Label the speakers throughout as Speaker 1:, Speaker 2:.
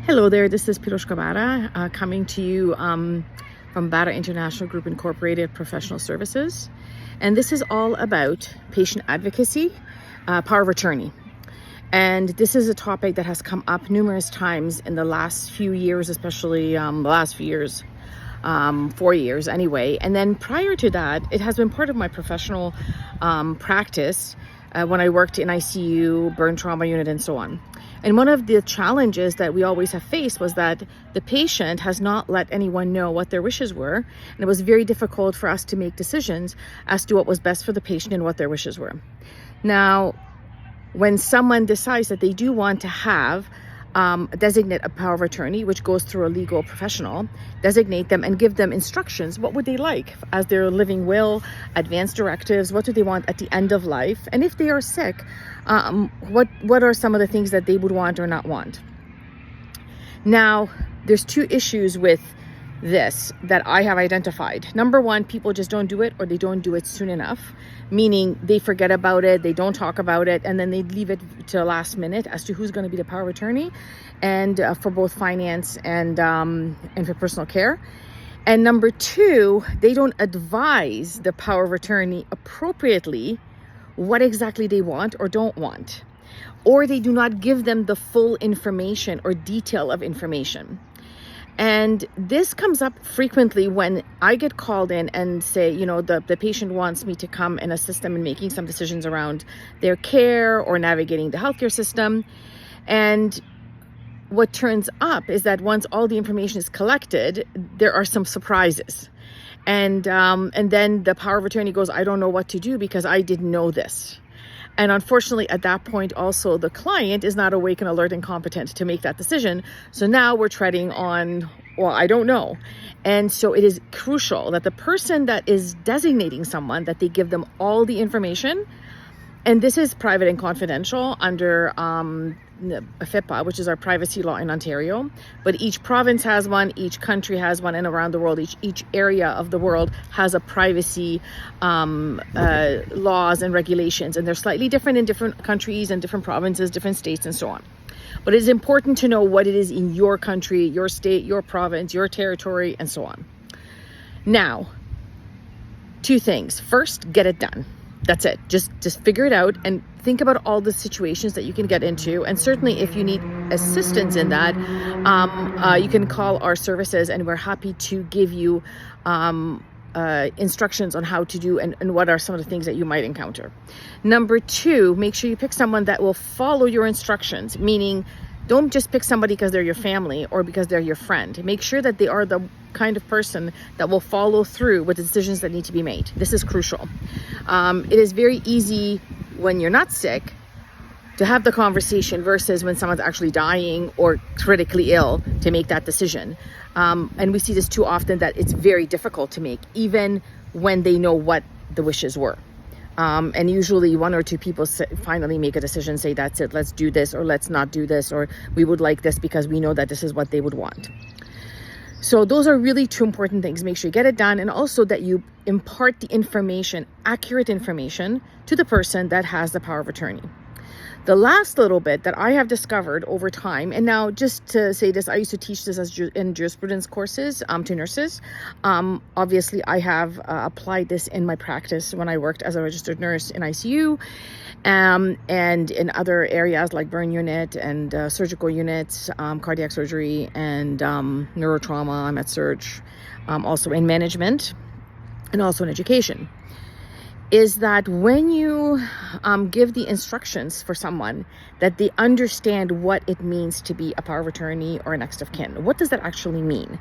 Speaker 1: Hello there, this is Piroshka Bara coming to you from Bara International Group Incorporated Professional Services. And this is all about patient advocacy, power of attorney. And this is a topic that has come up numerous times in the last few years, especially the last few years, 4 years anyway. And then prior to that, it has been part of my professional practice when I worked in ICU, burn trauma unit, and so on. And one of the challenges that we always have faced was that the patient has not let anyone know what their wishes were. And it was very difficult for us to make decisions as to what was best for the patient and what their wishes were. Now, when someone decides that they do want to have designate a power of attorney, which goes through a legal professional, designate them and give them instructions. What would they like as their living will, advance directives? What do they want at the end of life? And if they are sick, what are some of the things that they would want or not want? Now, there's two issues with this that I have identified. Number one, people just don't do it, or they don't do it soon enough, meaning they forget about it, they don't talk about it, and then they leave it to the last minute as to who's going to be the power of attorney, and for both finance and for personal care. And number two, they don't advise the power of attorney appropriately what exactly they want or don't want, or they do not give them the full information or detail of information. And this comes up frequently when I get called in and say, the patient wants me to come and assist them in making some decisions around their care or navigating the healthcare system. And what turns up is that once all the information is collected, there are some surprises. And then the power of attorney goes, I don't know what to do because I didn't know this. And unfortunately, at that point, also the client is not awake and alert and competent to make that decision. So now we're treading on, well, I don't know. And so it is crucial that the person that is designating someone, that they give them all the information. And this is private and confidential under FIPA, which is our privacy law in Ontario. But each province has one, each country has one, and around the world, each area of the world has a privacy laws and regulations. And they're slightly different in different countries and different provinces, different states, and so on. But it is important to know what it is in your country, your state, your province, your territory, and so on. Now, two things. First, get it done. That's it. Just figure it out and think about all the situations that you can get into. And certainly if you need assistance in that, you can call our services and we're happy to give you instructions on how to do and what are some of the things that you might encounter. Number two, make sure you pick someone that will follow your instructions, meaning don't just pick somebody because they're your family or because they're your friend. Make sure that they are the kind of person that will follow through with the decisions that need to be made. This is crucial. It is very easy when you're not sick to have the conversation versus when someone's actually dying or critically ill to make that decision. And we see this too often that it's very difficult to make, even when they know what the wishes were. And usually one or two people finally make a decision, say, that's it, let's do this, or let's not do this, or we would like this because we know that this is what they would want. So those are really two important things. Make sure you get it done, and also that you impart the information, accurate information, to the person that has the power of attorney. The last little bit that I have discovered over time, and now just to say this, I used to teach this in jurisprudence courses to nurses. Obviously, I have applied this in my practice when I worked as a registered nurse in ICU and in other areas like burn unit and surgical units, cardiac surgery and neurotrauma, med-surg, also in management and also in education. Is that when you give the instructions for someone, that they understand what it means to be a power of attorney or a next of kin. What does that actually mean?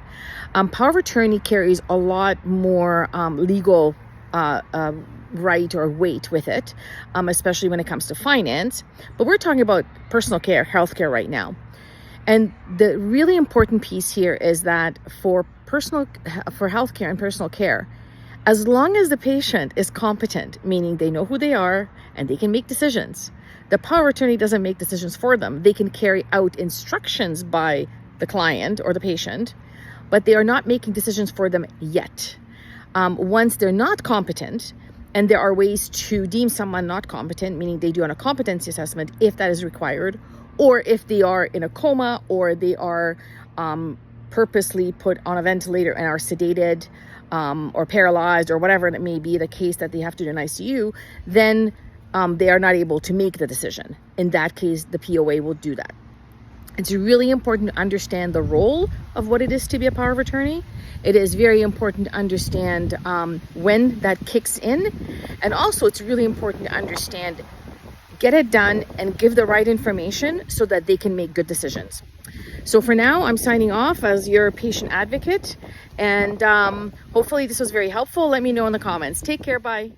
Speaker 1: Power of attorney carries a lot more legal right or weight with it, especially when it comes to finance. But we're talking about personal care, healthcare right now. And the really important piece here is that for healthcare and personal care, as long as the patient is competent, meaning they know who they are and they can make decisions, the power of attorney doesn't make decisions for them. They can carry out instructions by the client or the patient, but they are not making decisions for them yet. Once they're not competent, and there are ways to deem someone not competent, meaning they do on a competency assessment if that is required, or if they are in a coma, or they are purposely put on a ventilator and are sedated or paralyzed, or whatever it may be the case that they have to do an ICU, then they are not able to make the decision. In that case, the POA will do that. It's really important to understand the role of what it is to be a power of attorney. It is very important to understand when that kicks in. And also, it's really important to understand, get it done and give the right information so that they can make good decisions. So for now, I'm signing off as your patient advocate. And hopefully this was very helpful. Let me know in the comments. Take care. Bye.